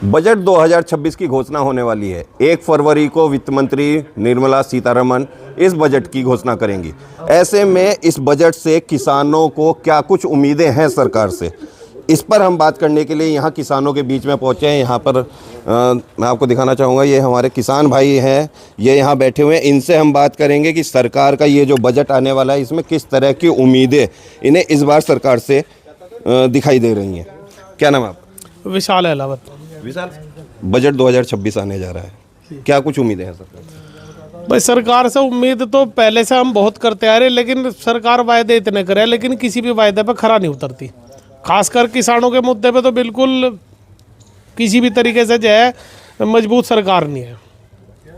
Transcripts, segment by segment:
Budget 2026 की घोषणा होने वाली है। 1 फरवरी को वित्त मंत्री निर्मला सीतारमण इस बजट की घोषणा करेंगी। ऐसे में इस बजट से किसानों को क्या कुछ उम्मीदें हैं सरकार से, इस पर हम बात करने के लिए यहाँ किसानों के बीच में पहुँचे हैं। यहाँ पर मैं आपको दिखाना चाहूँगा, ये हमारे किसान भाई हैं, ये यहाँ बैठे हुए हैं। इनसे हम बात करेंगे कि सरकार का ये जो बजट आने वाला है इसमें किस तरह की उम्मीदें इन्हें इस बार सरकार से दिखाई दे रही हैं। क्या नाम है आपका? विशाल अहलावत। विशाल, बजट 2026 आने जा रहा है, क्या कुछ उम्मीदें हैं सरकार? भाई सरकार से उम्मीद तो पहले से हम बहुत करते आ रहे, लेकिन सरकार वायदे इतने करे लेकिन किसी भी वायदे पे खरा नहीं उतरती। खासकर किसानों के मुद्दे पे तो बिल्कुल किसी भी तरीके से जो है मजबूत सरकार नहीं है।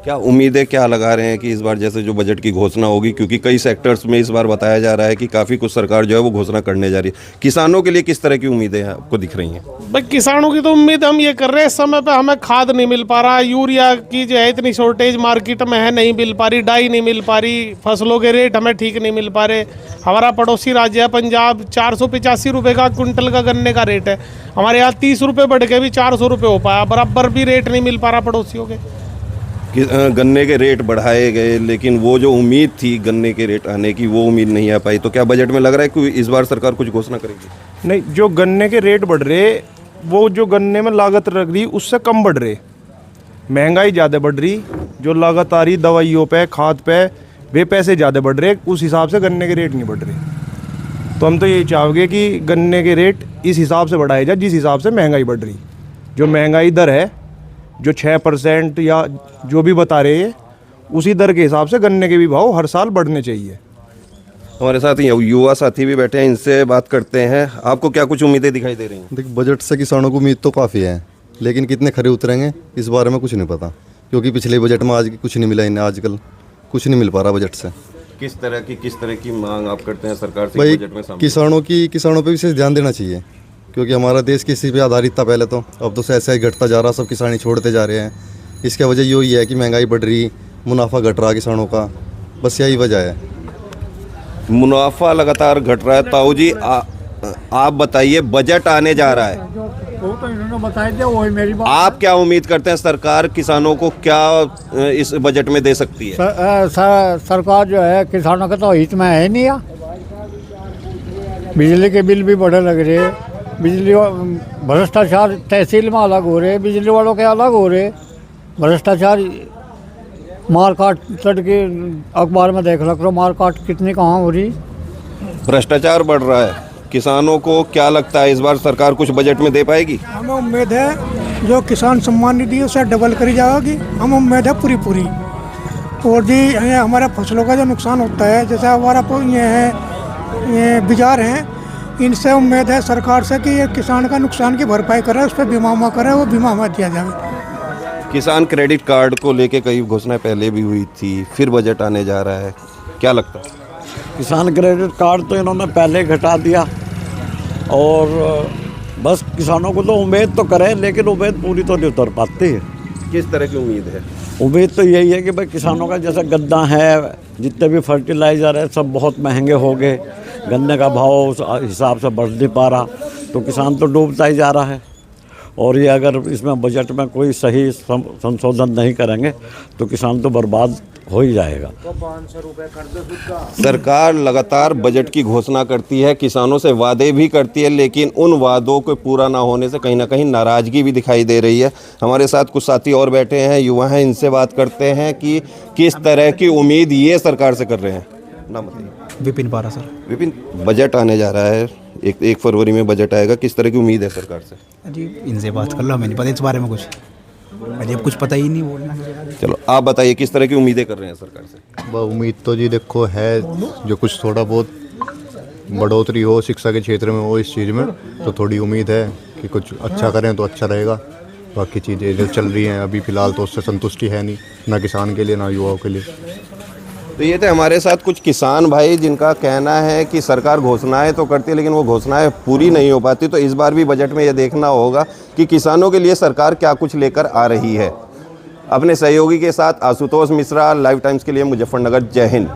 क्या उम्मीदें क्या लगा रहे हैं कि इस बार जैसे जो बजट की घोषणा होगी, क्योंकि कई सेक्टर्स में इस बार बताया जा रहा है कि काफ़ी कुछ सरकार जो है वो घोषणा करने जा रही है। किसानों के लिए किस तरह की उम्मीदें आपको दिख रही हैं? भाई किसानों की तो उम्मीद हम ये कर रहे हैं, इस समय पे हमें खाद नहीं मिल पा रहा, यूरिया की जो है इतनी शॉर्टेज मार्केट में है, नहीं मिल पा रही, डाई नहीं मिल पा रही, फसलों के रेट हमें ठीक नहीं मिल पा रहे। हमारा पड़ोसी राज्य है पंजाब, 485 रुपये का क्विंटल का गन्ने का रेट है, हमारे यहाँ 30 रुपये बढ़ के भी 400 रुपये हो पाया, बराबर भी रेट नहीं मिल पा रहा पड़ोसियों के। गन्ने के रेट बढ़ाए गए, लेकिन वो जो उम्मीद थी गन्ने के रेट आने की, वो उम्मीद नहीं आ पाई। तो क्या बजट में लग रहा है कि इस बार सरकार कुछ घोषणा करेगी? नहीं, जो गन्ने के रेट बढ़ रहे, वो जो गन्ने में लागत लग रही उससे कम बढ़ रहे, महंगाई ज़्यादा बढ़ रही, जो लागत आ रही दवाइयों पे, खाद पे, वे पैसे ज़्यादा बढ़ रहे, उस हिसाब से गन्ने के रेट नहीं बढ़ रहे। तो हम तो यही चाहोगे कि गन्ने के रेट इस हिसाब से बढ़ाए जाए जिस हिसाब से महंगाई बढ़ रही। जो महंगाई दर है, जो 6% या जो भी बता रहे हैं, उसी दर के हिसाब से गन्ने के भी भाव हर साल बढ़ने चाहिए। हमारे साथ युवा साथी भी बैठे हैं, इनसे बात करते हैं। आपको क्या कुछ उम्मीदें दिखाई दे रही हैं? देखिए, बजट से किसानों को उम्मीद तो काफ़ी है, लेकिन कितने खरे उतरेंगे इस बारे में कुछ नहीं पता, क्योंकि पिछले बजट में आज कुछ नहीं मिला इन्हें, आजकल कुछ नहीं मिल पा रहा बजट से। किस तरह की मांग आप करते हैं सरकार से भाई? बजट में सामने? किसानों पे विशेष ध्यान देना चाहिए, क्योंकि हमारा देश किसी पे आधारित था पहले तो, अब तो ऐसा ही घटता जा रहा, सब किसानी छोड़ते जा रहे हैं। इसकी वजह यही है कि महंगाई बढ़ रही, मुनाफा घट रहा किसानों का, बस यही वजह है। मुनाफा लगातार घट रहा है। ताऊ जी, आप बताइए, बजट आने जा रहा है, वो तो इन्होंने बताया था, वही मेरी बात। आप क्या उम्मीद करते हैं सरकार किसानों को क्या इस बजट में दे सकती है? सरकार जो है किसानों के तो हित में है नहीं है। बिजली के बिल भी बढ़े लग रहे, बिजली भ्रष्टाचार तहसील में अलग हो रहे, बिजली वालों के अलग हो रहे, भ्रष्टाचार मार काट चढ़ के अखबार में देख लो, मार काट कितनी कहाँ हो रही। भ्रष्टाचार बढ़ रहा है, किसानों को क्या लगता है इस बार सरकार कुछ बजट में दे पाएगी? हमें उम्मीद है जो किसान सम्मान निधि उसे डबल करी जाएगी, हम उम्मीद है पूरी। और जी हमारे फसलों का जो नुकसान होता है, जैसे हमारा ये बाजार हैं, इनसे उम्मीद है सरकार से कि ये किसान का नुकसान की भरपाई करे, उस पर बीमा करे, वो बीमा हमें दिया जाए। किसान क्रेडिट कार्ड को लेके कई घोषणाएं पहले भी हुई थी, फिर बजट आने जा रहा है, क्या लगता है? किसान क्रेडिट कार्ड तो इन्होंने पहले घटा दिया, और बस किसानों को तो उम्मीद तो करें, लेकिन उम्मीद पूरी तो नहीं उतर पाती है। किस तरह की उम्मीद है? उम्मीद तो यही है कि भाई किसानों का जैसे गन्ना है, जितने भी फर्टिलाइज़र है सब बहुत महंगे हो गए, गन्ने का भाव उस हिसाब से बढ़ नहीं पा रहा, तो किसान तो डूबता ही जा रहा है। और ये अगर इसमें बजट में कोई सही संशोधन नहीं करेंगे तो किसान तो बर्बाद हो ही जाएगा। सरकार लगातार बजट की घोषणा करती है, किसानों से वादे भी करती है, लेकिन उन वादों को पूरा ना होने से कहीं ना कहीं नाराज़गी भी दिखाई दे रही है। हमारे साथ कुछ साथी और बैठे हैं, युवा हैं, इनसे बात करते हैं कि किस तरह की उम्मीद ये सरकार से कर रहे हैं। नाम बताइए। विपिन पारा सर। विपिन, बजट आने जा रहा है, एक फरवरी में बजट आएगा, किस तरह की उम्मीद है सरकार से? जी इनसे बात कर लो, हमें नहीं पता इस बारे में कुछ, मुझे अब कुछ पता ही नहीं बोलना। चलो आप बताइए, किस तरह की उम्मीदें कर रहे हैं सरकार से? वह उम्मीद तो जी देखो है, जो कुछ थोड़ा बहुत बढ़ोतरी हो शिक्षा के क्षेत्र में हो, इस चीज़ में तो थोड़ी उम्मीद है कि कुछ अच्छा करें तो अच्छा रहेगा। बाकी चीज़ें जो चल रही हैं अभी फ़िलहाल तो उससे संतुष्टि है नहीं, ना किसान के लिए ना युवाओं के लिए। तो ये थे हमारे साथ कुछ किसान भाई, जिनका कहना है कि सरकार घोषणाएं तो करती है लेकिन वो घोषणाएं पूरी नहीं हो पाती। तो इस बार भी बजट में ये देखना होगा कि किसानों के लिए सरकार क्या कुछ लेकर आ रही है। अपने सहयोगी के साथ आशुतोष मिश्रा, लाइव टाइम्स के लिए मुजफ्फरनगर। जय हिंद।